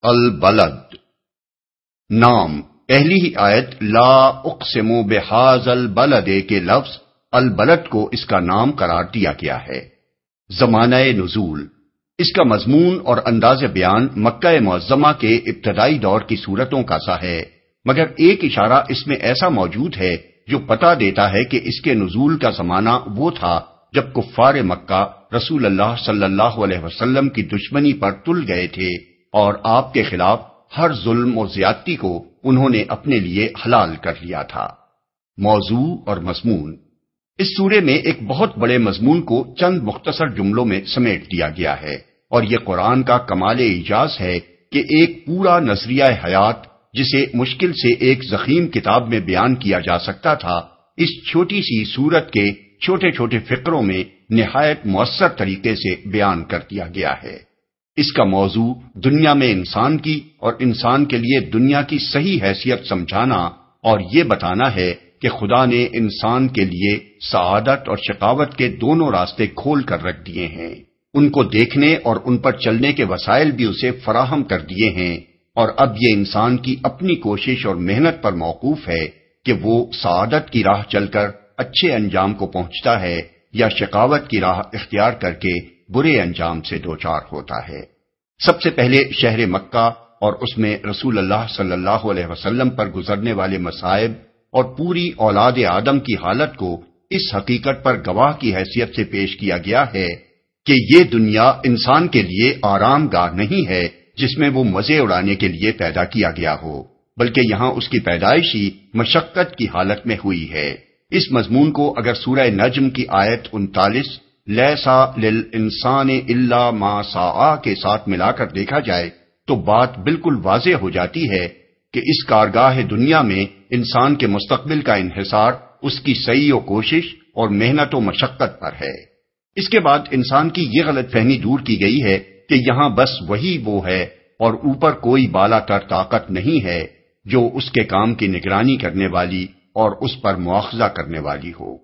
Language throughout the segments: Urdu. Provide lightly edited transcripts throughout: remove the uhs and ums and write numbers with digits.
البلد نام پہلی ہی آیت لا اقسم بہذا البلد کے لفظ البلد کو اس کا نام قرار دیا گیا ہے۔ زمانہ نزول اس کا مضمون اور انداز بیان مکہ معظمہ کے ابتدائی دور کی صورتوں کا سا ہے، مگر ایک اشارہ اس میں ایسا موجود ہے جو پتہ دیتا ہے کہ اس کے نزول کا زمانہ وہ تھا جب کفار مکہ رسول اللہ صلی اللہ علیہ وسلم کی دشمنی پر تل گئے تھے اور آپ کے خلاف ہر ظلم و زیادتی کو انہوں نے اپنے لیے حلال کر لیا تھا۔ موضوع اور مضمون اس سورے میں ایک بہت بڑے مضمون کو چند مختصر جملوں میں سمیٹ دیا گیا ہے، اور یہ قرآن کا کمال اعجاز ہے کہ ایک پورا نظریہ حیات جسے مشکل سے ایک ضخیم کتاب میں بیان کیا جا سکتا تھا، اس چھوٹی سی سورت کے چھوٹے چھوٹے فقروں میں نہایت مؤثر طریقے سے بیان کر دیا گیا ہے۔ اس کا موضوع دنیا میں انسان کی اور انسان کے لیے دنیا کی صحیح حیثیت سمجھانا اور یہ بتانا ہے کہ خدا نے انسان کے لیے سعادت اور شقاوت کے دونوں راستے کھول کر رکھ دیے ہیں، ان کو دیکھنے اور ان پر چلنے کے وسائل بھی اسے فراہم کر دیے ہیں، اور اب یہ انسان کی اپنی کوشش اور محنت پر موقوف ہے کہ وہ سعادت کی راہ چل کر اچھے انجام کو پہنچتا ہے یا شقاوت کی راہ اختیار کر کے برے انجام سے دوچار ہوتا ہے۔ سب سے پہلے شہر مکہ اور اس میں رسول اللہ صلی اللہ علیہ وسلم پر گزرنے والے مصائب اور پوری اولاد آدم کی حالت کو اس حقیقت پر گواہ کی حیثیت سے پیش کیا گیا ہے کہ یہ دنیا انسان کے لیے آرام گاہ نہیں ہے جس میں وہ مزے اڑانے کے لیے پیدا کیا گیا ہو، بلکہ یہاں اس کی پیدائش ہی مشقت کی حالت میں ہوئی ہے۔ اس مضمون کو اگر سورہ نجم کی آیت 39 لیسا للانسان الا ما سعی کے ساتھ ملا کر دیکھا جائے تو بات بالکل واضح ہو جاتی ہے کہ اس کارگاہ دنیا میں انسان کے مستقبل کا انحصار اس کی سعی و کوشش اور محنت و مشقت پر ہے۔ اس کے بعد انسان کی یہ غلط فہمی دور کی گئی ہے کہ یہاں بس وہی وہ ہے اور اوپر کوئی بالا تر طاقت نہیں ہے جو اس کے کام کی نگرانی کرنے والی اور اس پر مواخذہ کرنے والی ہو۔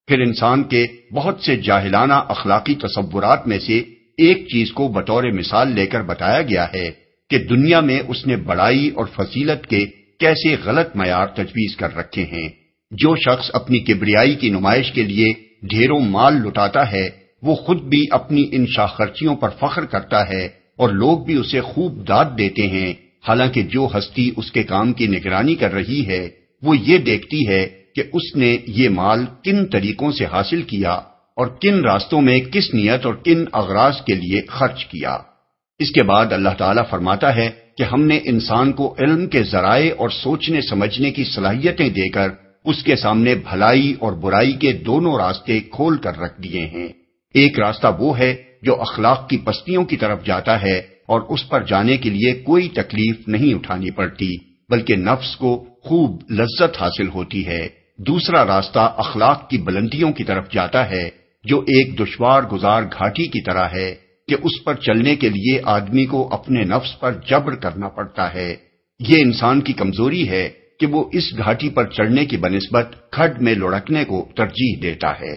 پھر انسان کے بہت سے جاہلانہ اخلاقی تصورات میں سے ایک چیز کو بطور مثال لے کر بتایا گیا ہے کہ دنیا میں اس نے بڑائی اور فضیلت کے کیسے غلط معیار تجویز کر رکھے ہیں۔ جو شخص اپنی کبریائی کی نمائش کے لیے ڈھیروں مال لٹاتا ہے وہ خود بھی اپنی ان شاخرچیوں پر فخر کرتا ہے اور لوگ بھی اسے خوب داد دیتے ہیں، حالانکہ جو ہستی اس کے کام کی نگرانی کر رہی ہے وہ یہ دیکھتی ہے کہ اس نے یہ مال کن طریقوں سے حاصل کیا اور کن راستوں میں کس نیت اور کن اغراض کے لیے خرچ کیا۔ اس کے بعد اللہ تعالیٰ فرماتا ہے کہ ہم نے انسان کو علم کے ذرائع اور سوچنے سمجھنے کی صلاحیتیں دے کر اس کے سامنے بھلائی اور برائی کے دونوں راستے کھول کر رکھ دیے ہیں۔ ایک راستہ وہ ہے جو اخلاق کی پستیوں کی طرف جاتا ہے اور اس پر جانے کے لیے کوئی تکلیف نہیں اٹھانی پڑتی بلکہ نفس کو خوب لذت حاصل ہوتی ہے۔ دوسرا راستہ اخلاق کی بلندیوں کی طرف جاتا ہے جو ایک دشوار گزار گھاٹی کی طرح ہے کہ اس پر چلنے کے لیے آدمی کو اپنے نفس پر جبر کرنا پڑتا ہے۔ یہ انسان کی کمزوری ہے کہ وہ اس گھاٹی پر چڑھنے کی بنسبت کھڈ میں لڑکنے کو ترجیح دیتا ہے۔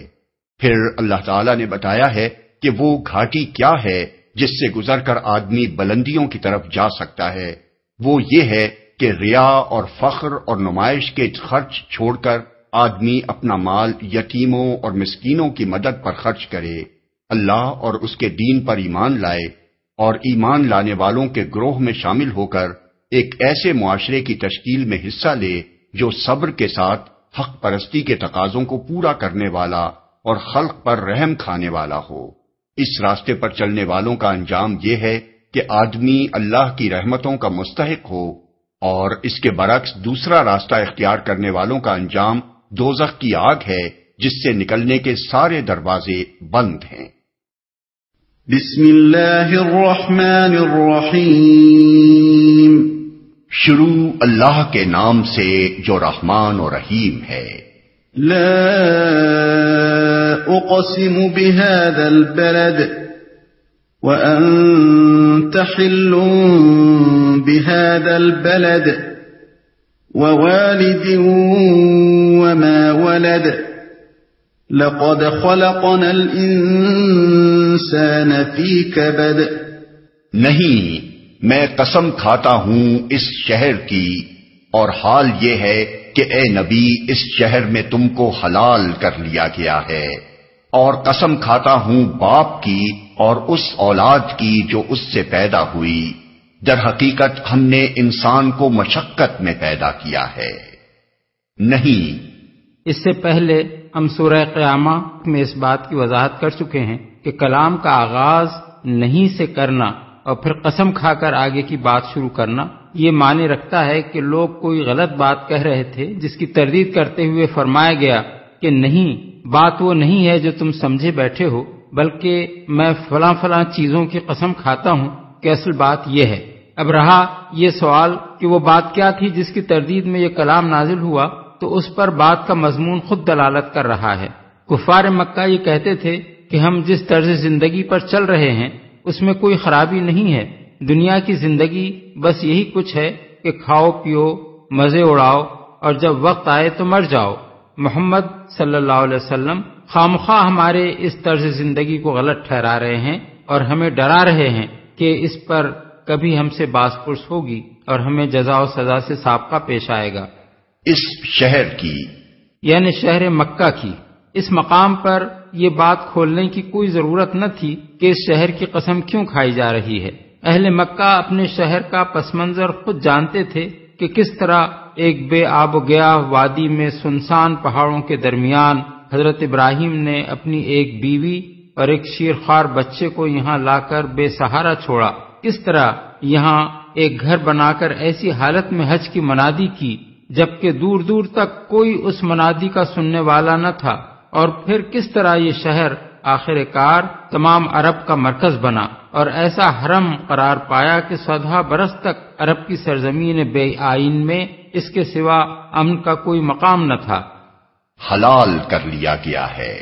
پھر اللہ تعالیٰ نے بتایا ہے کہ وہ گھاٹی کیا ہے جس سے گزر کر آدمی بلندیوں کی طرف جا سکتا ہے۔ وہ یہ ہے کہ ریا اور فخر اور نمائش کے خرچ چھوڑ کر آدمی اپنا مال یتیموں اور مسکینوں کی مدد پر خرچ کرے، اللہ اور اس کے دین پر ایمان لائے اور ایمان لانے والوں کے گروہ میں شامل ہو کر ایک ایسے معاشرے کی تشکیل میں حصہ لے جو صبر کے ساتھ حق پرستی کے تقاضوں کو پورا کرنے والا اور خلق پر رحم کھانے والا ہو۔ اس راستے پر چلنے والوں کا انجام یہ ہے کہ آدمی اللہ کی رحمتوں کا مستحق ہو، اور اس کے برعکس دوسرا راستہ اختیار کرنے والوں کا انجام دوزخ کی آگ ہے جس سے نکلنے کے سارے دروازے بند ہیں۔ بسم اللہ الرحمن الرحیم۔ شروع اللہ کے نام سے جو رحمان و رحیم ہے۔ لا اقسم بهذا البلد وأنت حل بهذا البلد ووالد وما ولد لقد خلقنا الإنسان في كبد۔ نہیں، میں قسم کھاتا ہوں اس شہر کی، اور حال یہ ہے کہ اے نبی اس شہر میں تم کو حلال کر لیا گیا ہے، اور قسم کھاتا ہوں باپ کی اور اس اولاد کی جو اس سے پیدا ہوئی، در حقیقت ہم نے انسان کو مشقت میں پیدا کیا ہے۔ نہیں، اس سے پہلے ہم سورہ قیامہ میں اس بات کی وضاحت کر چکے ہیں کہ کلام کا آغاز نہیں سے کرنا اور پھر قسم کھا کر آگے کی بات شروع کرنا یہ معنی رکھتا ہے کہ لوگ کوئی غلط بات کہہ رہے تھے جس کی تردید کرتے ہوئے فرمایا گیا کہ نہیں، بات وہ نہیں ہے جو تم سمجھے بیٹھے ہو، بلکہ میں فلاں فلاں چیزوں کی قسم کھاتا ہوں کہ اصل بات یہ ہے۔ اب رہا یہ سوال کہ وہ بات کیا تھی جس کی تردید میں یہ کلام نازل ہوا، تو اس پر بات کا مضمون خود دلالت کر رہا ہے۔ کفار مکہ یہ کہتے تھے کہ ہم جس طرز زندگی پر چل رہے ہیں اس میں کوئی خرابی نہیں ہے، دنیا کی زندگی بس یہی کچھ ہے کہ کھاؤ پیو، مزے اڑاؤ اور جب وقت آئے تو مر جاؤ۔ محمد صلی اللہ علیہ وسلم خامخواہ ہمارے اس طرز زندگی کو غلط ٹھہرا رہے ہیں اور ہمیں ڈرا رہے ہیں کہ اس پر کبھی ہم سے باز پرس ہوگی اور ہمیں جزا و سزا سے سابقہ پیش آئے گا۔ اس شہر کی یعنی شہر مکہ کی۔ اس مقام پر یہ بات کھولنے کی کوئی ضرورت نہ تھی کہ اس شہر کی قسم کیوں کھائی جا رہی ہے۔ اہل مکہ اپنے شہر کا پس منظر خود جانتے تھے کہ کس طرح ایک بے آب و گیا وادی میں سنسان پہاڑوں کے درمیان حضرت ابراہیم نے اپنی ایک بیوی اور ایک شیرخوار بچے کو یہاں لا کر بے سہارا چھوڑا، کس طرح یہاں ایک گھر بنا کر ایسی حالت میں حج کی منادی کی جبکہ دور دور تک کوئی اس منادی کا سننے والا نہ تھا، اور پھر کس طرح یہ شہر آخر کار تمام عرب کا مرکز بنا اور ایسا حرم قرار پایا کہ 14 برس تک عرب کی سرزمین بے آئین میں اس کے سوا امن کا کوئی مقام نہ تھا۔ حلال کر لیا گیا ہے۔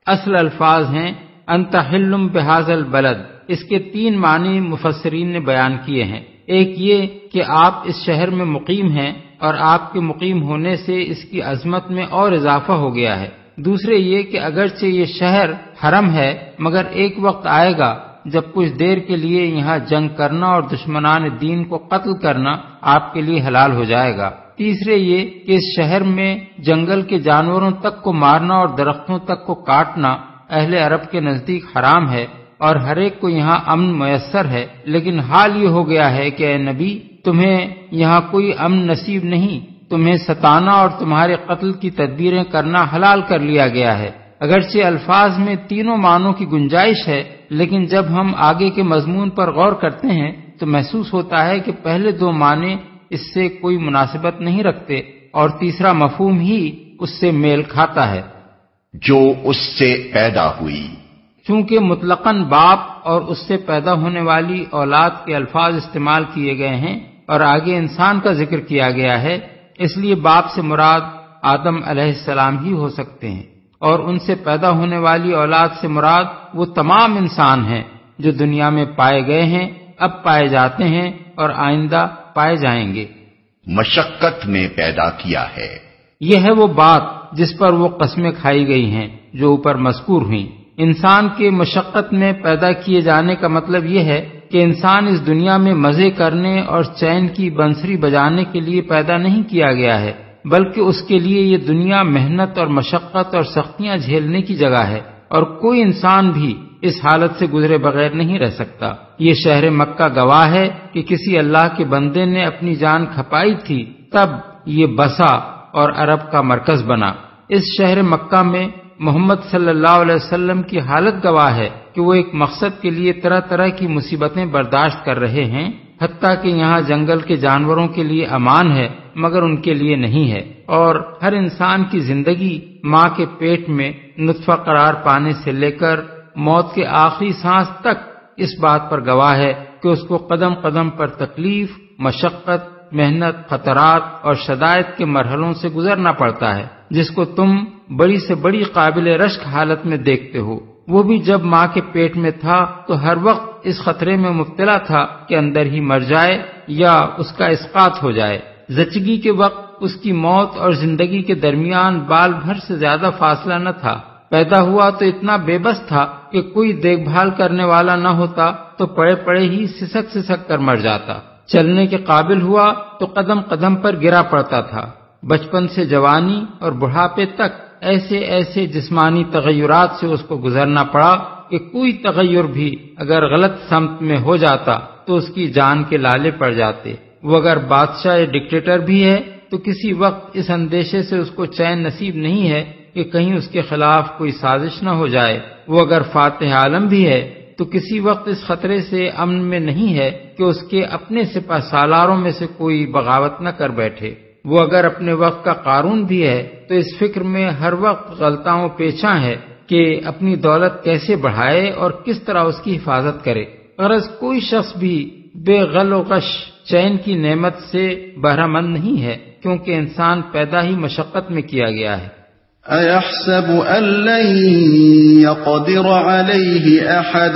اصل الفاظ ہیں انت حل بہذا البلد۔ اس کے 3 معنی مفسرین نے بیان کیے ہیں۔ ایک یہ کہ آپ اس شہر میں مقیم ہیں اور آپ کے مقیم ہونے سے اس کی عظمت میں اور اضافہ ہو گیا ہے۔ دوسرے یہ کہ اگرچہ یہ شہر حرم ہے مگر ایک وقت آئے گا جب کچھ دیر کے لیے یہاں جنگ کرنا اور دشمنان دین کو قتل کرنا آپ کے لیے حلال ہو جائے گا۔ تیسرے یہ کہ اس شہر میں جنگل کے جانوروں تک کو مارنا اور درختوں تک کو کاٹنا اہل عرب کے نزدیک حرام ہے اور ہر ایک کو یہاں امن میسر ہے، لیکن حال یہ ہو گیا ہے کہ اے نبی تمہیں یہاں کوئی امن نصیب نہیں، تمہیں ستانا اور تمہارے قتل کی تدبیریں کرنا حلال کر لیا گیا ہے۔ اگرچہ الفاظ میں تینوں معنوں کی گنجائش ہے، لیکن جب ہم آگے کے مضمون پر غور کرتے ہیں تو محسوس ہوتا ہے کہ پہلے 2 معنی اس سے کوئی مناسبت نہیں رکھتے اور تیسرا مفہوم ہی اس سے میل کھاتا ہے، جو اس سے پیدا ہوئی۔ چونکہ مطلقاً باپ اور اس سے پیدا ہونے والی اولاد کے الفاظ استعمال کیے گئے ہیں اور آگے انسان کا ذکر کیا گیا ہے، اس لیے باپ سے مراد آدم علیہ السلام ہی ہو سکتے ہیں، اور ان سے پیدا ہونے والی اولاد سے مراد وہ تمام انسان ہیں جو دنیا میں پائے گئے ہیں، اب پائے جاتے ہیں اور آئندہ پائے جائیں گے۔ مشقت میں پیدا کیا ہے۔ یہ ہے وہ بات جس پر وہ قسمیں کھائی گئی ہیں جو اوپر مذکور ہوئیں۔ انسان کے مشقت میں پیدا کیے جانے کا مطلب یہ ہے کہ انسان اس دنیا میں مزے کرنے اور چین کی بنسری بجانے کے لیے پیدا نہیں کیا گیا ہے، بلکہ اس کے لیے یہ دنیا محنت اور مشقت اور سختیاں جھیلنے کی جگہ ہے، اور کوئی انسان بھی اس حالت سے گزرے بغیر نہیں رہ سکتا۔ یہ شہر مکہ گواہ ہے کہ کسی اللہ کے بندے نے اپنی جان کھپائی تھی تب یہ بسا اور عرب کا مرکز بنا۔ اس شہر مکہ میں محمد صلی اللہ علیہ وسلم کی حالت گواہ ہے کہ وہ ایک مقصد کے لیے طرح طرح کی مصیبتیں برداشت کر رہے ہیں، حتیٰ کہ یہاں جنگل کے جانوروں کے لیے امان ہے مگر ان کے لیے نہیں ہے، اور ہر انسان کی زندگی ماں کے پیٹ میں نطفہ قرار پانے سے لے کر موت کے آخری سانس تک اس بات پر گواہ ہے کہ اس کو قدم قدم پر تکلیف، مشقت، محنت، خطرات اور شدائد کے مرحلوں سے گزرنا پڑتا ہے، جس کو تم بڑی سے بڑی قابل رشک حالت میں دیکھتے ہو۔ وہ بھی جب ماں کے پیٹ میں تھا تو ہر وقت اس خطرے میں مبتلا تھا کہ اندر ہی مر جائے یا اس کا اسقاط ہو جائے۔ زچگی کے وقت اس کی موت اور زندگی کے درمیان بال بھر سے زیادہ فاصلہ نہ تھا، پیدا ہوا تو اتنا بے بس تھا کہ کوئی دیکھ بھال کرنے والا نہ ہوتا تو پڑے پڑے ہی سسک سسک کر مر جاتا۔ چلنے کے قابل ہوا تو قدم قدم پر گرا پڑتا تھا۔ بچپن سے جوانی اور بڑھاپے تک ایسے ایسے جسمانی تغیرات سے اس کو گزرنا پڑا کہ کوئی تغیر بھی اگر غلط سمت میں ہو جاتا تو اس کی جان کے لالے پڑ جاتے۔ وہ اگر بادشاہ یا ڈکٹیٹر بھی ہے تو کسی وقت اس اندیشے سے اس کو چین نصیب نہیں ہے کہ کہیں اس کے خلاف کوئی سازش نہ ہو جائے۔ وہ اگر فاتح عالم بھی ہے تو کسی وقت اس خطرے سے امن میں نہیں ہے کہ اس کے اپنے سپہ سالاروں میں سے کوئی بغاوت نہ کر بیٹھے۔ وہ اگر اپنے وقت کا قارون بھی ہے تو اس فکر میں ہر وقت غلطاں پیچاں ہے کہ اپنی دولت کیسے بڑھائے اور کس طرح اس کی حفاظت کرے۔ غرض کوئی شخص بھی بے غل و غش چین کی نعمت سے بہرہ مند نہیں ہے، کیونکہ انسان پیدا ہی مشقت میں کیا گیا ہے۔ أَيَحْسَبُ أَن لَّن يَقْدِرَ عَلَيْهِ أَحَدٌ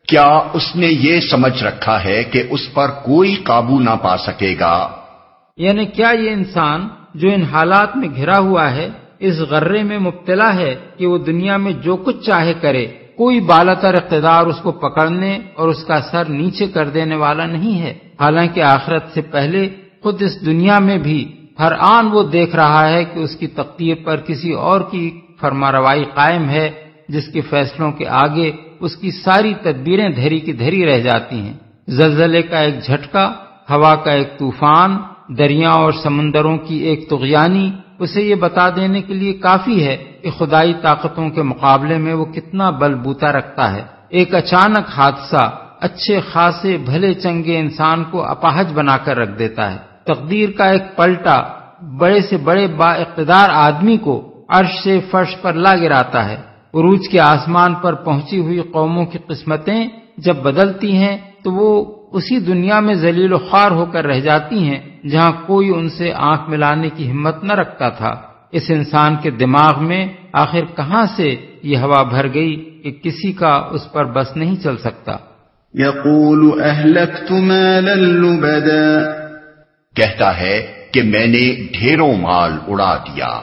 کیا اس نے یہ سمجھ رکھا ہے کہ اس پر کوئی قابو نہ پا سکے گا؟ یعنی کیا یہ انسان جو ان حالات میں گھرا ہوا ہے اس غرے میں مبتلا ہے کہ وہ دنیا میں جو کچھ چاہے کرے، کوئی بالاتر اقتدار اس کو پکڑنے اور اس کا سر نیچے کر دینے والا نہیں ہے؟ حالانکہ آخرت سے پہلے خود اس دنیا میں بھی ہر آن وہ دیکھ رہا ہے کہ اس کی تقدیر پر کسی اور کی فرمانروائی قائم ہے، جس کے فیصلوں کے آگے اس کی ساری تدبیریں دھری کی دھری رہ جاتی ہیں۔ زلزلے کا ایک جھٹکا، ہوا کا ایک طوفان، دریاؤں اور سمندروں کی ایک طغیانی اسے یہ بتا دینے کے لیے کافی ہے کہ خدائی طاقتوں کے مقابلے میں وہ کتنا بل بوتا رکھتا ہے۔ ایک اچانک حادثہ اچھے خاصے بھلے چنگے انسان کو اپاہج بنا کر رکھ دیتا ہے۔ تقدیر کا ایک پلٹا بڑے سے بڑے با اقتدار آدمی کو عرش سے فرش پر لا گراتا ہے۔ عروج کے آسمان پر پہنچی ہوئی قوموں کی قسمتیں جب بدلتی ہیں تو وہ اسی دنیا میں ذلیل و خوار ہو کر رہ جاتی ہیں جہاں کوئی ان سے آنکھ ملانے کی ہمت نہ رکھتا تھا۔ اس انسان کے دماغ میں آخر کہاں سے یہ ہوا بھر گئی کہ کسی کا اس پر بس نہیں چل سکتا۔ يقول أهلكت مالا لبدا کہتا ہے کہ میں نے ڈھیروں مال اڑا دیا۔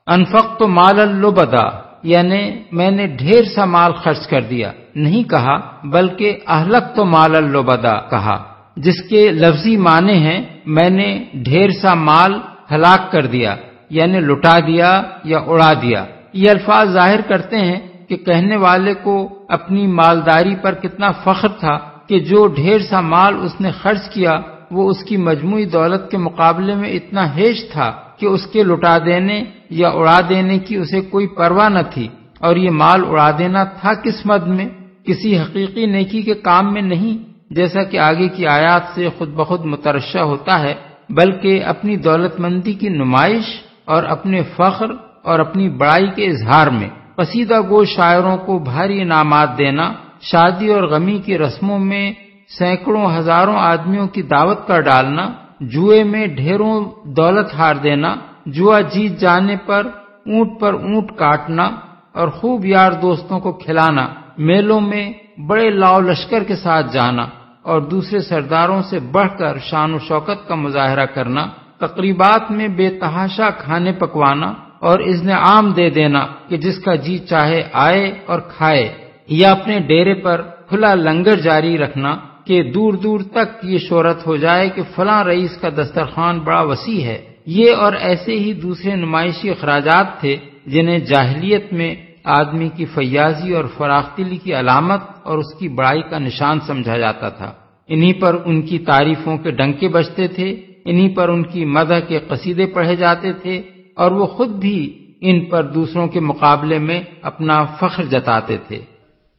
انفقت مالا لبدا یعنی میں نے ڈھیر سا مال خرچ کر دیا نہیں کہا، بلکہ اہلکت مالا لبدا کہا، جس کے لفظی معنی ہیں میں نے ڈھیر سا مال ہلاک کر دیا، یعنی لٹا دیا یا اڑا دیا۔ یہ الفاظ ظاہر کرتے ہیں کہ کہنے والے کو اپنی مالداری پر کتنا فخر تھا کہ جو ڈھیر سا مال اس نے خرچ کیا وہ اس کی مجموعی دولت کے مقابلے میں اتنا ہیش تھا کہ اس کے لٹا دینے یا اڑا دینے کی اسے کوئی پرواہ نہ تھی۔ اور یہ مال اڑا دینا تھا کس مد میں؟ کسی حقیقی نیکی کے کام میں نہیں، جیسا کہ آگے کی آیات سے خود بخود مترشح ہوتا ہے، بلکہ اپنی دولت مندی کی نمائش اور اپنے فخر اور اپنی بڑائی کے اظہار میں۔ قصیدہ گو شاعروں کو بھاری انعامات دینا، شادی اور غمی کی رسموں میں سینکڑوں ہزاروں آدمیوں کی دعوت کر ڈالنا، جوئے میں ڈھیروں دولت ہار دینا، جوا جیت جانے پر اونٹ کاٹنا اور خوب یار دوستوں کو کھلانا، میلوں میں بڑے لاؤ لشکر کے ساتھ جانا اور دوسرے سرداروں سے بڑھ کر شان و شوکت کا مظاہرہ کرنا، تقریبات میں بے تحاشا کھانے پکوانا اور اذن عام دے دینا کہ جس کا جی چاہے آئے اور کھائے، یا اپنے ڈیرے پر کھلا لنگر جاری رکھنا کہ دور دور تک یہ شہرت ہو جائے کہ فلاں رئیس کا دسترخوان بڑا وسیع ہے۔ یہ اور ایسے ہی دوسرے نمائشی اخراجات تھے جنہیں جاہلیت میں آدمی کی فیاضی اور فراخ دلی کی علامت اور اس کی بڑائی کا نشان سمجھا جاتا تھا۔ انہی پر ان کی تعریفوں کے ڈنکے بجتے تھے، انہی پر ان کی مدح کے قصیدے پڑھے جاتے تھے، اور وہ خود بھی ان پر دوسروں کے مقابلے میں اپنا فخر جتاتے تھے۔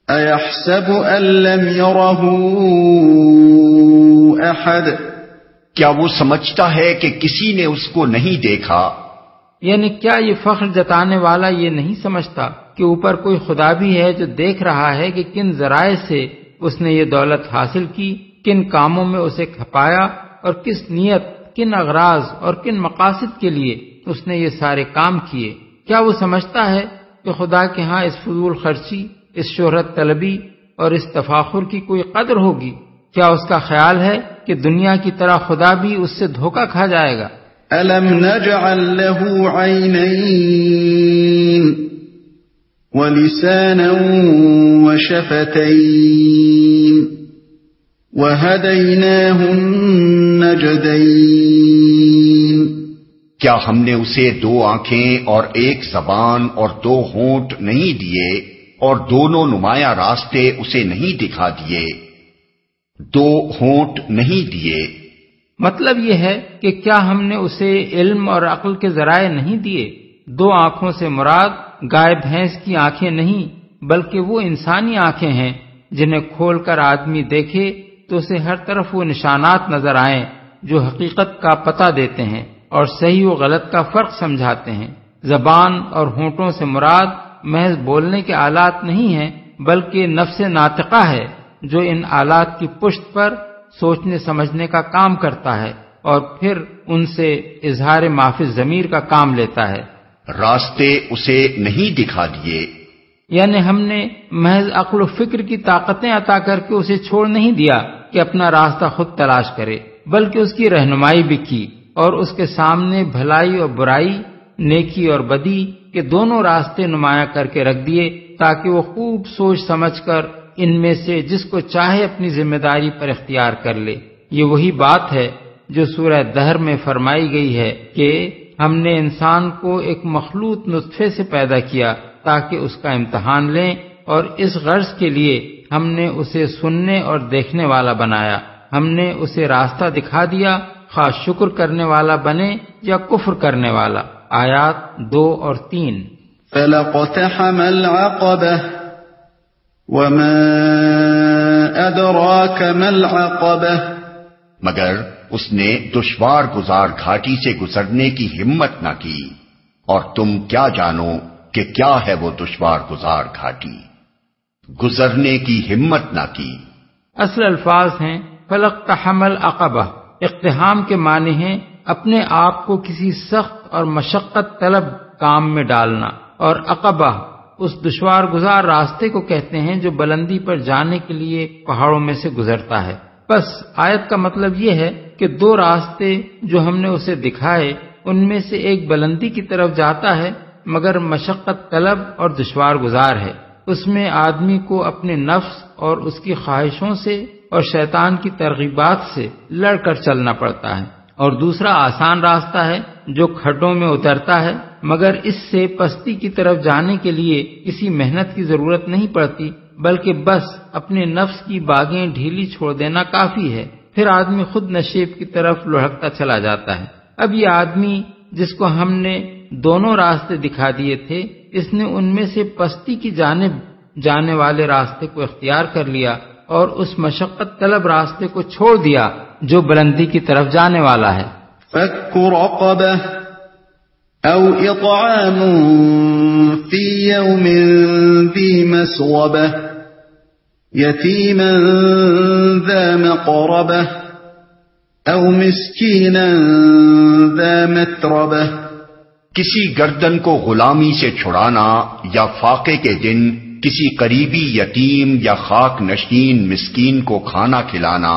أَيَحْسَبُ أَن لَّمْ يَرَهُ أَحَدٌ کیا وہ سمجھتا ہے کہ کسی نے اس کو نہیں دیکھا؟ یعنی کیا یہ فخر جتانے والا یہ نہیں سمجھتا کہ اوپر کوئی خدا بھی ہے جو دیکھ رہا ہے کہ کن ذرائع سے اس نے یہ دولت حاصل کی، کن کاموں میں اسے کھپایا اور کس نیت، کن اغراض اور کن مقاصد کے لیے اس نے یہ سارے کام کیے؟ کیا وہ سمجھتا ہے کہ خدا کے ہاں اس فضول خرچی، اس شہرت طلبی اور اس تفاخر کی کوئی قدر ہوگی؟ کیا اس کا خیال ہے کہ دنیا کی طرح خدا بھی اس سے دھوکہ کھا جائے گا؟ أَلَمْ نَجْعَل لَّهُ عَيْنَيْنِ وَلِسَانًا وَشَفَتَيْنِ وَهَدَيْنَاهُ النَّجْدَيْنِ کیا ہم نے اسے 2 آنکھیں اور 1 زبان اور 2 ہونٹ نہیں دیے اور دونوں نمایاں راستے اسے نہیں دکھا دیے؟ 2 ہونٹ نہیں دیے مطلب یہ ہے کہ کیا ہم نے اسے علم اور عقل کے ذرائع نہیں دیے؟ 2 آنکھوں سے مراد گائے بھینس کی آنکھیں نہیں بلکہ وہ انسانی آنکھیں ہیں جنہیں کھول کر آدمی دیکھے تو اسے ہر طرف وہ نشانات نظر آئیں جو حقیقت کا پتہ دیتے ہیں اور صحیح و غلط کا فرق سمجھاتے ہیں۔ زبان اور ہونٹوں سے مراد محض بولنے کے آلات نہیں ہیں بلکہ نفس ناطقہ ہے جو ان آلات کی پشت پر سوچنے سمجھنے کا کام کرتا ہے اور پھر ان سے اظہار معافی ضمیر کا کام لیتا ہے۔ راستے اسے نہیں دکھا دیے یعنی ہم نے محض عقل و فکر کی طاقتیں عطا کر کے اسے چھوڑ نہیں دیا کہ اپنا راستہ خود تلاش کرے، بلکہ اس کی رہنمائی بھی کی اور اس کے سامنے بھلائی اور برائی، نیکی اور بدی کے دونوں راستے نمایاں کر کے رکھ دیے تاکہ وہ خوب سوچ سمجھ کر ان میں سے جس کو چاہے اپنی ذمہ داری پر اختیار کر لے۔ یہ وہی بات ہے جو سورہ دہر میں فرمائی گئی ہے کہ ہم نے انسان کو ایک مخلوط نطفے سے پیدا کیا تاکہ اس کا امتحان لیں اور اس غرض کے لیے ہم نے اسے سننے اور دیکھنے والا بنایا، ہم نے اسے راستہ دکھا دیا، خواہ شکر کرنے والا بنے یا کفر کرنے والا۔ آیات 2 اور 3۔ فَلَقْتَحَمَ الْعَقَبَةَ وَمَا أَدْرَاكَ مَا الْعَقَبَةُ مگر اس نے دشوار گزار گھاٹی سے گزرنے کی ہمت نہ کی، اور تم کیا جانو کہ کیا ہے وہ دشوار گزار گھاٹی، گزرنے کی ہمت نہ کی۔ اصل الفاظ ہیں فَلَقْتَحَمَ الْعَقَبَةَ۔ اقتحام کے معنی ہیں اپنے آپ کو کسی سخت اور مشقت طلب کام میں ڈالنا، اور عقبہ اس دشوار گزار راستے کو کہتے ہیں جو بلندی پر جانے کے لیے پہاڑوں میں سے گزرتا ہے۔ بس آیت کا مطلب یہ ہے کہ 2 راستے جو ہم نے اسے دکھائے ان میں سے ایک بلندی کی طرف جاتا ہے مگر مشقت طلب اور دشوار گزار ہے، اس میں آدمی کو اپنے نفس اور اس کی خواہشوں سے اور شیطان کی ترغیبات سے لڑ کر چلنا پڑتا ہے، اور دوسرا آسان راستہ ہے جو کھڈوں میں اترتا ہے مگر اس سے پستی کی طرف جانے کے لیے کسی محنت کی ضرورت نہیں پڑتی بلکہ بس اپنے نفس کی باغیں ڈھیلی چھوڑ دینا کافی ہے، پھر آدمی خود نشیب کی طرف لڑھکتا چلا جاتا ہے۔ اب یہ آدمی جس کو ہم نے دونوں راستے دکھا دیے تھے، اس نے ان میں سے پستی کی جانب جانے والے راستے کو اختیار کر لیا اور اس مشقت طلب راستے کو چھوڑ دیا جو بلندی کی طرف جانے والا ہے۔ فَكُّ رَقَبَةٍ أَوْ إِطْعَامٌ فِي يَوْمٍ ذِي مَسْغَبَةٍ يَتِيمًا ذَا مَقْرَبَةٍ أَوْ مِسْكِينًا ذَا مَتْرَبَةٍ کسی گردن کو غلامی سے چھڑانا یا فاقے کے دن کسی قریبی یتیم یا خاک نشین مسکین کو کھانا کھلانا۔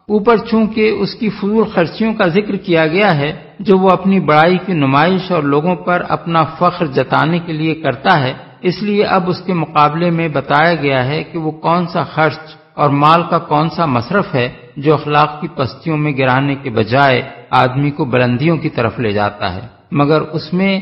اوپر چونکہ اس کی فضول خرچیوں کا ذکر کیا گیا ہے جو وہ اپنی بڑائی کی نمائش اور لوگوں پر اپنا فخر جتانے کے لیے کرتا ہے، اس لیے اب اس کے مقابلے میں بتایا گیا ہے کہ وہ کون سا خرچ اور مال کا کون سا مصرف ہے جو اخلاق کی پستیوں میں گرانے کے بجائے آدمی کو بلندیوں کی طرف لے جاتا ہے، مگر اس میں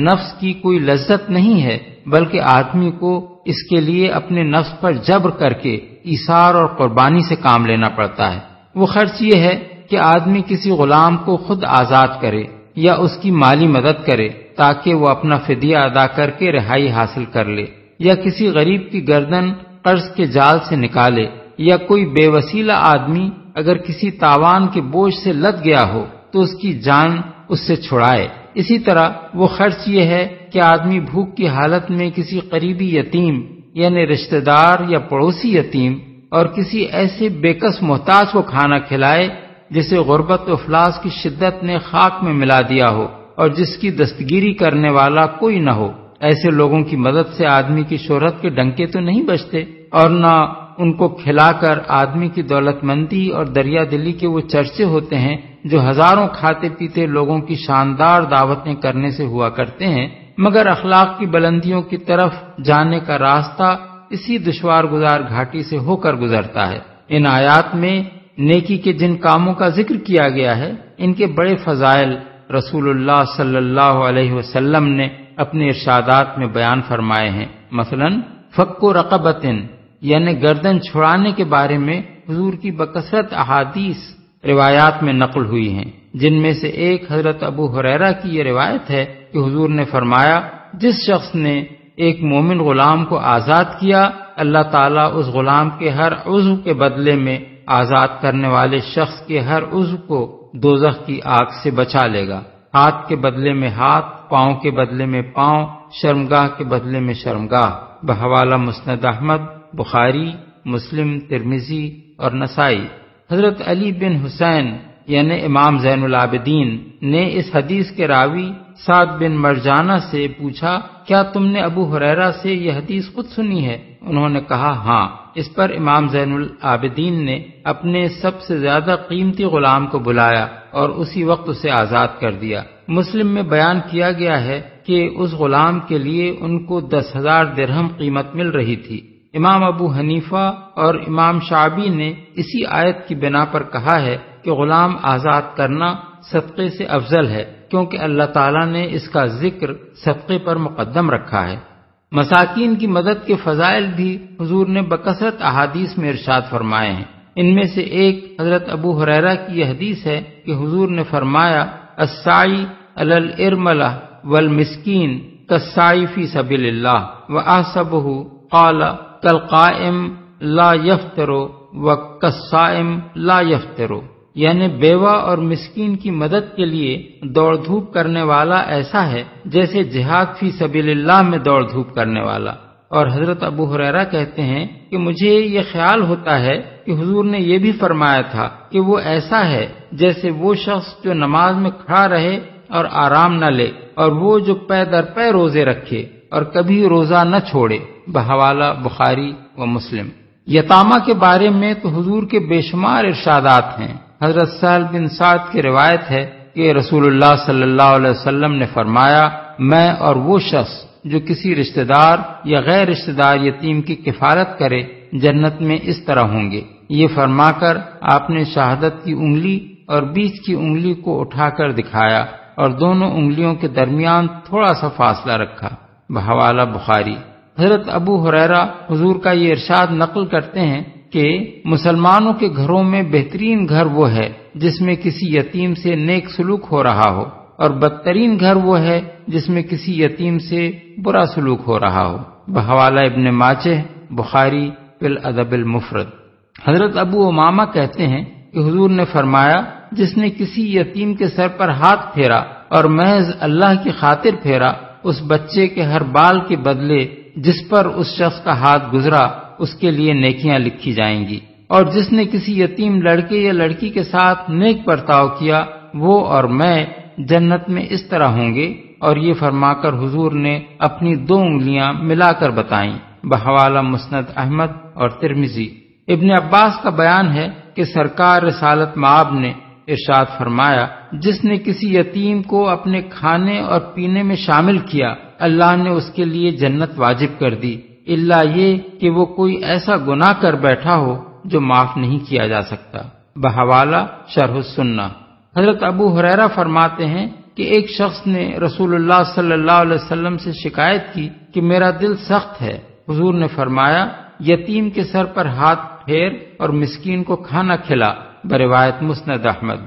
نفس کی کوئی لذت نہیں ہے بلکہ آدمی کو اس کے لیے اپنے نفس پر جبر کر کے ایثار اور قربانی سے کام لینا پڑتا ہے۔ وہ خرچ یہ ہے کہ آدمی کسی غلام کو خود آزاد کرے یا اس کی مالی مدد کرے تاکہ وہ اپنا فدیہ ادا کر کے رہائی حاصل کر لے، یا کسی غریب کی گردن قرض کے جال سے نکالے، یا کوئی بے وسیلہ آدمی اگر کسی تاوان کے بوجھ سے لد گیا ہو تو اس کی جان اس سے چھڑائے۔ اسی طرح وہ خرچ یہ ہے کہ آدمی بھوک کی حالت میں کسی قریبی یتیم یعنی رشتہ دار یا پڑوسی یتیم اور کسی ایسے بے کس محتاج کو کھانا کھلائے جسے غربت و افلاس کی شدت نے خاک میں ملا دیا ہو اور جس کی دستگیری کرنے والا کوئی نہ ہو۔ ایسے لوگوں کی مدد سے آدمی کی شہرت کے ڈنکے تو نہیں بجتے، اور نہ ان کو کھلا کر آدمی کی دولت مندی اور دریا دلی کے وہ چرچے ہوتے ہیں جو ہزاروں کھاتے پیتے لوگوں کی شاندار دعوتیں کرنے سے ہوا کرتے ہیں، مگر اخلاق کی بلندیوں کی طرف جانے کا راستہ اسی دشوار گزار گھاٹی سے ہو کر گزرتا ہے۔ ان آیات میں نیکی کے جن کاموں کا ذکر کیا گیا ہے ان کے بڑے فضائل رسول اللہ صلی اللہ علیہ وسلم نے اپنے ارشادات میں بیان فرمائے ہیں۔ مثلا فک رقبۃ یعنی گردن چھڑانے کے بارے میں حضور کی بکثرت احادیث روایات میں نقل ہوئی ہیں، جن میں سے ایک حضرت ابو ہریرہ کی یہ روایت ہے کہ حضور نے فرمایا، جس شخص نے ایک مومن غلام کو آزاد کیا، اللہ تعالیٰ اس غلام کے ہر عضو کے بدلے میں آزاد کرنے والے شخص کے ہر عضو کو دوزخ کی آگ سے بچا لے گا۔ ہاتھ کے بدلے میں ہاتھ، پاؤں کے بدلے میں پاؤں، شرمگاہ کے بدلے میں شرمگاہ۔ بحوالہ مسند احمد، بخاری، مسلم، ترمذی اور نسائی۔ حضرت علی بن حسین یعنی امام زین العابدین نے اس حدیث کے راوی سعد بن مرجانہ سے پوچھا، کیا تم نے ابو ہریرہ سے یہ حدیث خود سنی ہے؟ انہوں نے کہا ہاں۔ اس پر امام زین العابدین نے اپنے سب سے زیادہ قیمتی غلام کو بلایا اور اسی وقت اسے آزاد کر دیا۔ مسلم میں بیان کیا گیا ہے کہ اس غلام کے لیے ان کو 10,000 درہم قیمت مل رہی تھی۔ امام ابو حنیفہ اور امام شعبی نے اسی آیت کی بنا پر کہا ہے کہ غلام آزاد کرنا صدقے سے افضل ہے، کیونکہ اللہ تعالیٰ نے اس کا ذکر صدقے پر مقدم رکھا ہے۔ مساکین کی مدد کے فضائل بھی حضور نے بکثرت احادیث میں ارشاد فرمائے ہیں۔ ان میں سے ایک حضرت ابو ہریرہ کی یہ حدیث ہے کہ حضور نے فرمایا، السعی علی الارملہ والمسکین کالسعی فی سبیل اللہ واحسبہ قال کالقائم لا یفطر وکالصائم لا یفطر، یعنی بیوہ اور مسکین کی مدد کے لیے دوڑ دھوپ کرنے والا ایسا ہے جیسے جہاد فی سبیل اللہ میں دوڑ دھوپ کرنے والا۔ اور حضرت ابو ہریرہ کہتے ہیں کہ مجھے یہ خیال ہوتا ہے کہ حضور نے یہ بھی فرمایا تھا کہ وہ ایسا ہے جیسے وہ شخص جو نماز میں کھڑا رہے اور آرام نہ لے، اور وہ جو پے در پے روزے رکھے اور کبھی روزہ نہ چھوڑے۔ بحوالہ بخاری و مسلم۔ یتامہ کے بارے میں تو حضور کے بے شمار ارشادات ہیں۔ حضرت سہل بن سعد کی روایت ہے کہ رسول اللہ صلی اللہ علیہ وسلم نے فرمایا، میں اور وہ شخص جو کسی رشتہ دار یا غیر رشتہ دار یتیم کی کفالت کرے جنت میں اس طرح ہوں گے۔ یہ فرما کر آپ نے شہادت کی انگلی اور بیچ کی انگلی کو اٹھا کر دکھایا اور دونوں انگلیوں کے درمیان تھوڑا سا فاصلہ رکھا۔ بحوالہ بخاری۔ حضرت ابو ہریرہ حضور کا یہ ارشاد نقل کرتے ہیں کہ مسلمانوں کے گھروں میں بہترین گھر وہ ہے جس میں کسی یتیم سے نیک سلوک ہو رہا ہو، اور بدترین گھر وہ ہے جس میں کسی یتیم سے برا سلوک ہو رہا ہو۔ بحوالہ ابن ماجہ، بخاری فی الادب المفرد۔ حضرت ابو امامہ کہتے ہیں کہ حضور نے فرمایا، جس نے کسی یتیم کے سر پر ہاتھ پھیرا اور محض اللہ کی خاطر پھیرا، اس بچے کے ہر بال کے بدلے جس پر اس شخص کا ہاتھ گزرا اس کے لیے نیکیاں لکھی جائیں گی، اور جس نے کسی یتیم لڑکے یا لڑکی کے ساتھ نیک برتاؤ کیا، وہ اور میں جنت میں اس طرح ہوں گے۔ اور یہ فرما کر حضور نے اپنی 2 انگلیاں ملا کر بتائیں۔ بحوالہ مسند احمد اور ترمذی۔ ابن عباس کا بیان ہے کہ سرکار رسالت مآب نے ارشاد فرمایا، جس نے کسی یتیم کو اپنے کھانے اور پینے میں شامل کیا، اللہ نے اس کے لیے جنت واجب کر دی، الا یہ کہ وہ کوئی ایسا گناہ کر بیٹھا ہو جو معاف نہیں کیا جا سکتا۔ بحوالہ شرح السنہ۔ حضرت ابو ہریرہ فرماتے ہیں کہ ایک شخص نے رسول اللہ صلی اللہ علیہ وسلم سے شکایت کی کہ میرا دل سخت ہے۔ حضور نے فرمایا، یتیم کے سر پر ہاتھ پھیر اور مسکین کو کھانا کھلا۔ بروایت مسند احمد۔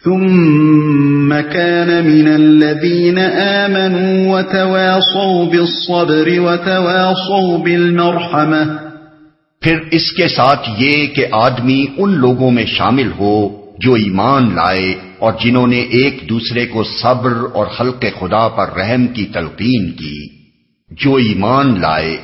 ثم كان من الذين آمنوا وتواصوا بالصبر وتواصوا بالمرحمة۔ پھر اس کے ساتھ یہ کہ آدمی ان لوگوں میں شامل ہو جو ایمان لائے اور جنہوں نے ایک دوسرے کو صبر اور خلق خدا پر رحم کی تلقین کی۔ جو ایمان لائے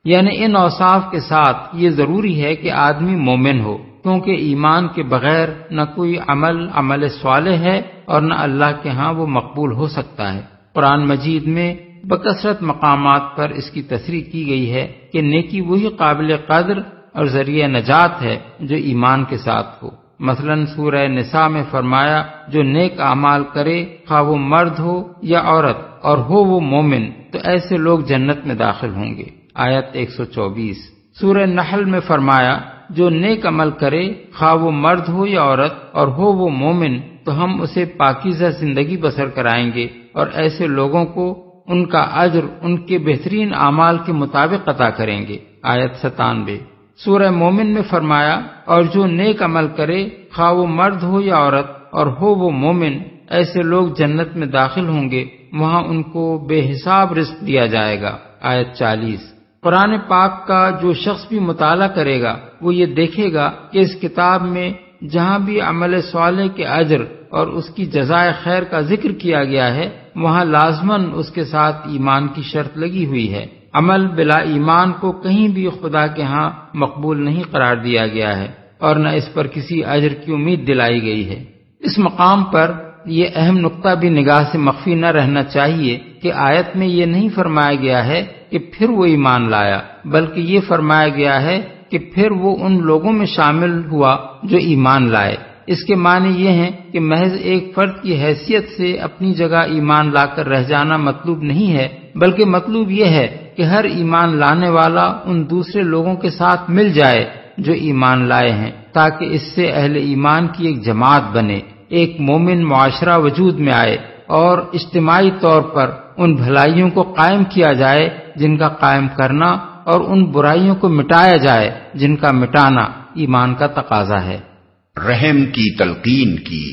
یعنی ان اوصاف کے ساتھ یہ ضروری ہے کہ آدمی مومن ہو، کیونکہ ایمان کے بغیر نہ کوئی عمل صالح ہے اور نہ اللہ کے ہاں وہ مقبول ہو سکتا ہے۔ قرآن مجید میں بکثرت مقامات پر اس کی تصریح کی گئی ہے کہ نیکی وہی قابل قدر اور ذریعہ نجات ہے جو ایمان کے ساتھ ہو۔ مثلا سورہ نساء میں فرمایا جو نیک اعمال کرے خواہ وہ مرد ہو یا عورت اور ہو وہ مومن تو ایسے لوگ جنت میں داخل ہوں گے، آیت 124۔ سورہ نحل میں فرمایا جو نیک عمل کرے خواہ وہ مرد ہو یا عورت اور ہو وہ مومن تو ہم اسے پاکیزہ زندگی بسر کرائیں گے اور ایسے لوگوں کو ان کا اجر ان کے بہترین اعمال کے مطابق عطا کریں گے، آیت 97۔ سورہ مومن میں فرمایا اور جو نیک عمل کرے خواہ وہ مرد ہو یا عورت اور ہو وہ مومن ایسے لوگ جنت میں داخل ہوں گے، وہاں ان کو بے حساب رزق دیا جائے گا، آیت 40۔ قرآن پاک کا جو شخص بھی مطالعہ کرے گا وہ یہ دیکھے گا کہ اس کتاب میں جہاں بھی عمل صالح کے اجر اور اس کی جزائے خیر کا ذکر کیا گیا ہے وہاں لازماً اس کے ساتھ ایمان کی شرط لگی ہوئی ہے۔ عمل بلا ایمان کو کہیں بھی خدا کے ہاں مقبول نہیں قرار دیا گیا ہے اور نہ اس پر کسی اجر کی امید دلائی گئی ہے۔ اس مقام پر یہ اہم نقطہ بھی نگاہ سے مخفی نہ رہنا چاہیے کہ آیت میں یہ نہیں فرمایا گیا ہے کہ پھر وہ ایمان لایا، بلکہ یہ فرمایا گیا ہے کہ پھر وہ ان لوگوں میں شامل ہوا جو ایمان لائے۔ اس کے معنی یہ ہیں کہ محض ایک فرد کی حیثیت سے اپنی جگہ ایمان لا کر رہ جانا مطلوب نہیں ہے، بلکہ مطلوب یہ ہے کہ ہر ایمان لانے والا ان دوسرے لوگوں کے ساتھ مل جائے جو ایمان لائے ہیں تاکہ اس سے اہل ایمان کی ایک جماعت بنے، ایک مومن معاشرہ وجود میں آئے اور اجتماعی طور پر ان بھلائیوں کو قائم کیا جائے جن کا قائم کرنا اور ان برائیوں کو مٹایا جائے جن کا مٹانا ایمان کا تقاضا ہے۔ رحم کی تلقین کی۔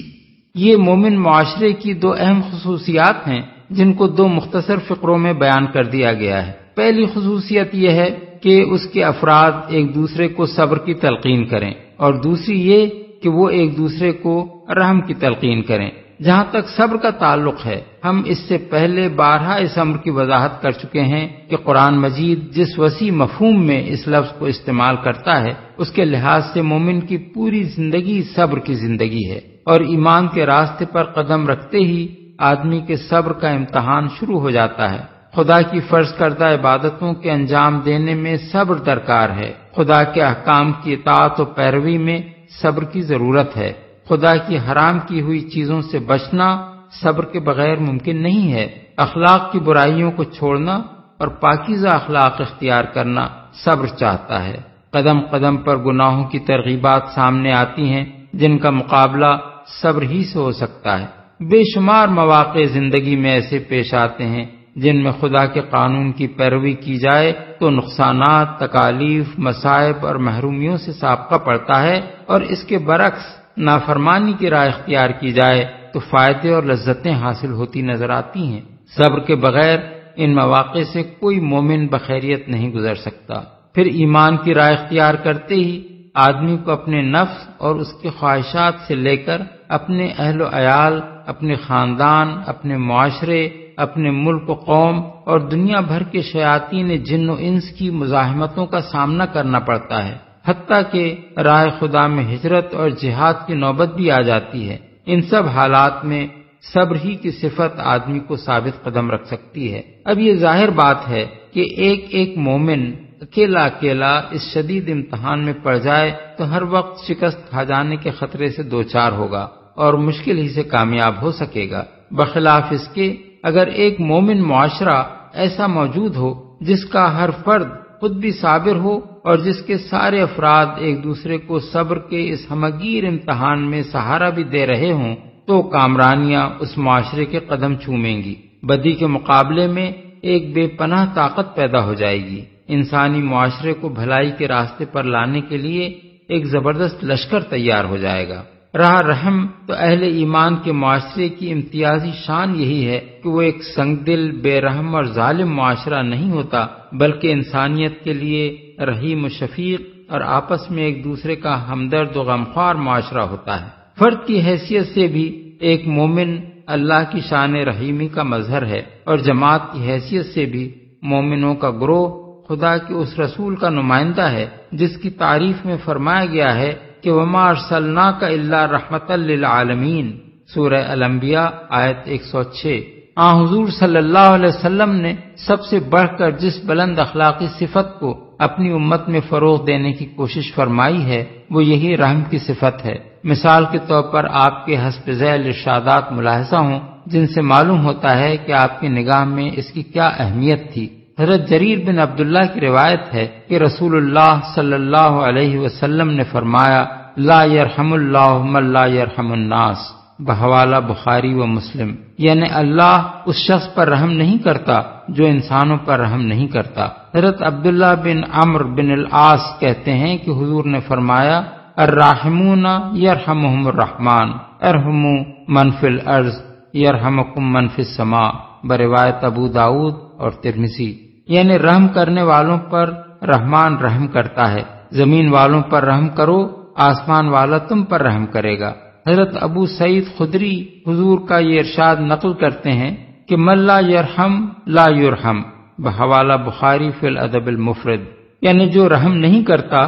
یہ مومن معاشرے کی دو اہم خصوصیات ہیں جن کو دو مختصر فقروں میں بیان کر دیا گیا ہے۔ پہلی خصوصیت یہ ہے کہ اس کے افراد ایک دوسرے کو صبر کی تلقین کریں اور دوسری یہ کہ وہ ایک دوسرے کو رحم کی تلقین کریں۔ جہاں تک صبر کا تعلق ہے ہم اس سے پہلے بارہا اس امر کی وضاحت کر چکے ہیں کہ قرآن مجید جس وسیع مفہوم میں اس لفظ کو استعمال کرتا ہے اس کے لحاظ سے مومن کی پوری زندگی صبر کی زندگی ہے اور ایمان کے راستے پر قدم رکھتے ہی آدمی کے صبر کا امتحان شروع ہو جاتا ہے۔ خدا کی فرض کردہ عبادتوں کے انجام دینے میں صبر درکار ہے، خدا کے احکام کی اطاعت و پیروی میں صبر کی ضرورت ہے، خدا کی حرام کی ہوئی چیزوں سے بچنا صبر کے بغیر ممکن نہیں ہے، اخلاق کی برائیوں کو چھوڑنا اور پاکیزہ اخلاق اختیار کرنا صبر چاہتا ہے۔ قدم قدم پر گناہوں کی ترغیبات سامنے آتی ہیں جن کا مقابلہ صبر ہی سے ہو سکتا ہے۔ بے شمار مواقع زندگی میں ایسے پیش آتے ہیں جن میں خدا کے قانون کی پیروی کی جائے تو نقصانات، تکالیف، مصائب اور محرومیوں سے سابقہ پڑتا ہے اور اس کے برعکس نافرمانی کی راہ اختیار کی جائے تو فائدے اور لذتیں حاصل ہوتی نظر آتی ہیں۔ صبر کے بغیر ان مواقع سے کوئی مومن بخیریت نہیں گزر سکتا۔ پھر ایمان کی راہ اختیار کرتے ہی آدمی کو اپنے نفس اور اس کے خواہشات سے لے کر اپنے اہل و عیال، اپنے خاندان، اپنے معاشرے، اپنے ملک و قوم اور دنیا بھر کے شیاطین جن و انس کی مزاحمتوں کا سامنا کرنا پڑتا ہے، حتیٰ کہ راہ خدا میں ہجرت اور جہاد کی نوبت بھی آ جاتی ہے۔ ان سب حالات میں صبر ہی کی صفت آدمی کو ثابت قدم رکھ سکتی ہے۔ اب یہ ظاہر بات ہے کہ ایک ایک مومن اکیلا اکیلا اس شدید امتحان میں پڑ جائے تو ہر وقت شکست کھا جانے کے خطرے سے دوچار ہوگا اور مشکل ہی سے کامیاب ہو سکے گا۔ بخلاف اس کے اگر ایک مومن معاشرہ ایسا موجود ہو جس کا ہر فرد خود بھی صابر ہو اور جس کے سارے افراد ایک دوسرے کو صبر کے اس ہمگیر امتحان میں سہارا بھی دے رہے ہوں تو کامرانیاں اس معاشرے کے قدم چومیں گی۔ بدی کے مقابلے میں ایک بے پناہ طاقت پیدا ہو جائے گی۔ انسانی معاشرے کو بھلائی کے راستے پر لانے کے لیے ایک زبردست لشکر تیار ہو جائے گا۔ راہ رحم تو اہل ایمان کے معاشرے کی امتیازی شان یہی ہے کہ وہ ایک سنگ دل، بے رحم اور ظالم معاشرہ نہیں ہوتا بلکہ انسانیت کے لیے رحیم و شفیق اور آپس میں ایک دوسرے کا ہمدرد و غمخوار معاشرہ ہوتا ہے۔ فرد کی حیثیت سے بھی ایک مومن اللہ کی شان رحیمی کا مظہر ہے اور جماعت کی حیثیت سے بھی مومنوں کا گروہ خدا کے اس رسول کا نمائندہ ہے جس کی تعریف میں فرمایا گیا ہے کہ وَمَا أَرْسَلْنَاكَ إِلَّا رَحْمَةً لِّلْعَالَمِينَ، سورہ الانبیاء آیت 106۔ حضور صلی اللہ علیہ وسلم نے سب سے بڑھ کر جس بلند اخلاقی صفت کو اپنی امت میں فروغ دینے کی کوشش فرمائی ہے وہ یہی رحم کی صفت ہے۔ مثال کے طور پر آپ کے حسب ذیل ارشادات ملاحظہ ہوں جن سے معلوم ہوتا ہے کہ آپ کی نگاہ میں اس کی کیا اہمیت تھی۔ حضرت جریر بن عبداللہ کی روایت ہے کہ رسول اللہ صلی اللہ علیہ وسلم نے فرمایا لا یرحم اللہ من لا یرحم الناس، بحوالہ بخاری و مسلم، یعنی اللہ اس شخص پر رحم نہیں کرتا جو انسانوں پر رحم نہیں کرتا۔ حضرت عبداللہ بن عمرو بن العاص کہتے ہیں کہ حضور نے فرمایا الراحمون یرحمہم الرحمن ارحموا من فی الارض یرحمکم من فی السماء، بروایت ابو داؤد اور ترمذی، یعنی رحم کرنے والوں پر رحمان رحم کرتا ہے، زمین والوں پر رحم کرو آسمان والا تم پر رحم کرے گا۔ حضرت ابو سعید خدری حضور کا یہ ارشاد نقل کرتے ہیں کہ من لا یرحم لا یرحم، بحوالہ بخاری فی الادب المفرد، یعنی جو رحم نہیں کرتا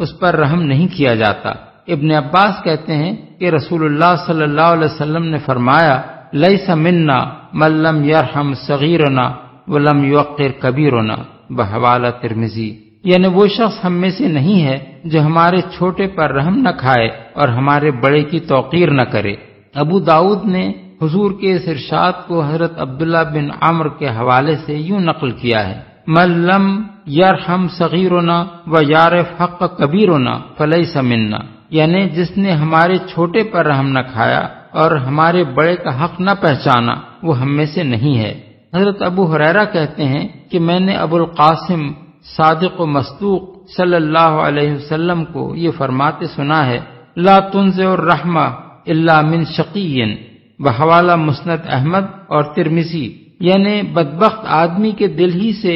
اس پر رحم نہیں کیا جاتا۔ ابن عباس کہتے ہیں کہ رسول اللہ صلی اللہ علیہ وسلم نے فرمایا لیس منا من لم یرحم صغیرنا ولم یوقر کبیرنا، بحوالہ ترمذی، یعنی وہ شخص ہم میں سے نہیں ہے جو ہمارے چھوٹے پر رحم نہ کھائے اور ہمارے بڑے کی توقیر نہ کرے۔ ابو داؤد نے حضور کے اس ارشاد کو حضرت عبداللہ بن عمرو کے حوالے سے یوں نقل کیا ہے من لم یرحم صغیرنا ویعرف حق کبیرنا فلیس منا، یعنی جس نے ہمارے چھوٹے پر رحم نہ کھایا اور ہمارے بڑے کا حق نہ پہچانا وہ ہم میں سے نہیں ہے۔ حضرت ابو ہریرہ کہتے ہیں کہ میں نے ابو القاسم صادق و مصدوق صلی اللہ علیہ وسلم کو یہ فرماتے سنا ہے لا تنزع الرحمہ الا من شقی، بحوالہ مسند احمد اور ترمذی، یعنی بدبخت آدمی کے دل ہی سے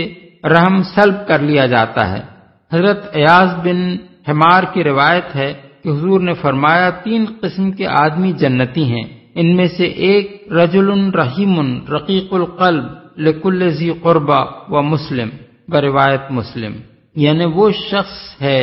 رحم سلب کر لیا جاتا ہے۔ حضرت ایاز بن حمار کی روایت ہے کہ حضور نے فرمایا 3 قسم کے آدمی جنتی ہیں، ان میں سے ایک رجل رحیم رقیق القلب لکل ذی قربہ و مسلم، بروایت مسلم، یعنی وہ شخص ہے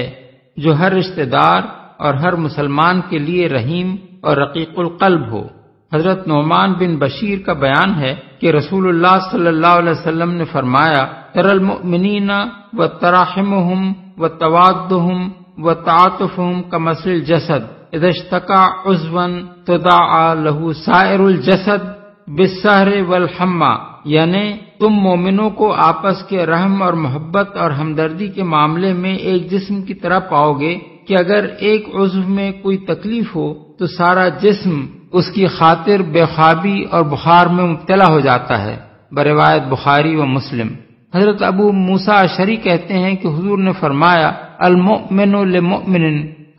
جو ہر رشتہ دار اور ہر مسلمان کے لیے رحیم اور رقیق القلب ہو۔ حضرت نعمان بن بشیر کا بیان ہے کہ رسول اللہ صلی اللہ علیہ وسلم نے فرمایا تری المؤمنین وتراحمہم وتوادہم وتعاطفہم کمثل الجسد اذا اشتکا عضوا تداعی لہ سائر الجسد بالسہر والحمى، یعنی تم مومنوں کو آپس کے رحم اور محبت اور ہمدردی کے معاملے میں ایک جسم کی طرح پاؤ گے کہ اگر ایک عضو میں کوئی تکلیف ہو تو سارا جسم اس کی خاطر بے خوابی اور بخار میں مبتلا ہو جاتا ہے، بروایت بخاری و مسلم۔ حضرت ابو موسیٰ اشعری کہتے ہیں کہ حضور نے فرمایا المؤمن للمؤمن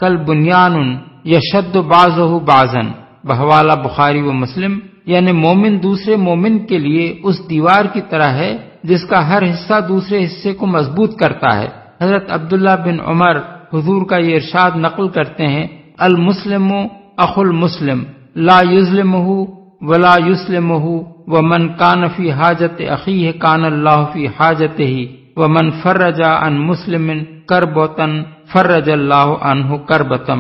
کالبنیان یشد بعضہ بعضا، بحوالہ بخاری و مسلم، یعنی مومن دوسرے مومن کے لیے اس دیوار کی طرح ہے جس کا ہر حصہ دوسرے حصے کو مضبوط کرتا ہے۔ حضرت عبداللہ بن عمر حضور کا یہ ارشاد نقل کرتے ہیں المسلم اخو المسلم لا یظلمہ ولا یسلمہ ومن کان فی حاجت اخیہ کان اللہ فی حاجتہ ومن فرج عن مسلم کربۃ فرج اللہ عنہ کربۃ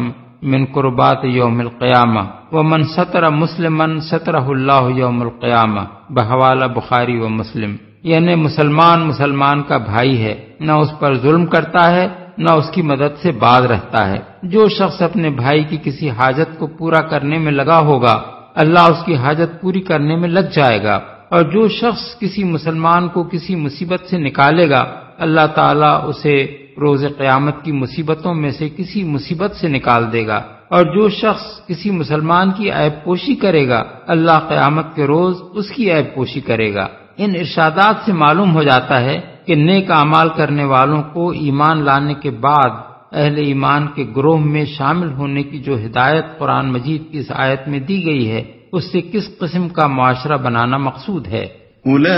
من قربات یوم القیامہ ومن ستر مسلما سترہ اللہ یوم القیامہ، بحوالہ بخاری و مسلم، یعنی مسلمان کا بھائی ہے، نہ اس پر ظلم کرتا ہے نہ اس کی مدد سے باز رہتا ہے۔ جو شخص اپنے بھائی کی کسی حاجت کو پورا کرنے میں لگا ہوگا اللہ اس کی حاجت پوری کرنے میں لگ جائے گا، اور جو شخص کسی مسلمان کو کسی مصیبت سے نکالے گا اللہ تعالیٰ اسے روز قیامت کی مصیبتوں میں سے کسی مصیبت سے نکال دے گا، اور جو شخص کسی مسلمان کی عیب پوشی کرے گا اللہ قیامت کے روز اس کی عیب پوشی کرے گا۔ ان ارشادات سے معلوم ہو جاتا ہے کہ نیک اعمال کرنے والوں کو ایمان لانے کے بعد اہل ایمان کے گروہ میں شامل ہونے کی جو ہدایت قرآن مجید کی اس آیت میں دی گئی ہے اس سے کس قسم کا معاشرہ بنانا مقصود ہے۔ اولئک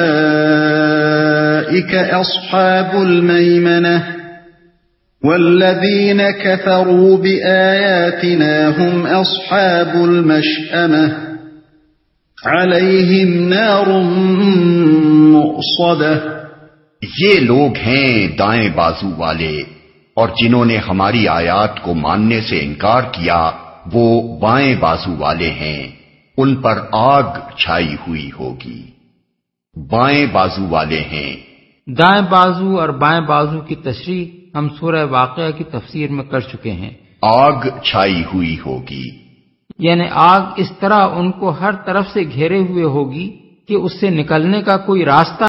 اصحاب المیمنہ والذین کفروا بآیاتنا هم اصحاب المشأمہ علیہم نار مؤصدہ۔ یہ لوگ ہیں دائیں بازو والے، اور جنہوں نے ہماری آیات کو ماننے سے انکار کیا وہ بائیں بازو والے ہیں، ان پر آگ چھائی ہوئی ہوگی۔ بائیں بازو والے ہیں دائیں بازو اور بائیں بازو کی تشریح ہم سورہ واقعہ کی تفسیر میں کر چکے ہیں۔ آگ چھائی ہوئی ہوگی، یعنی آگ اس طرح ان کو ہر طرف سے گھیرے ہوئے ہوگی کہ اس سے نکلنے کا کوئی راستہ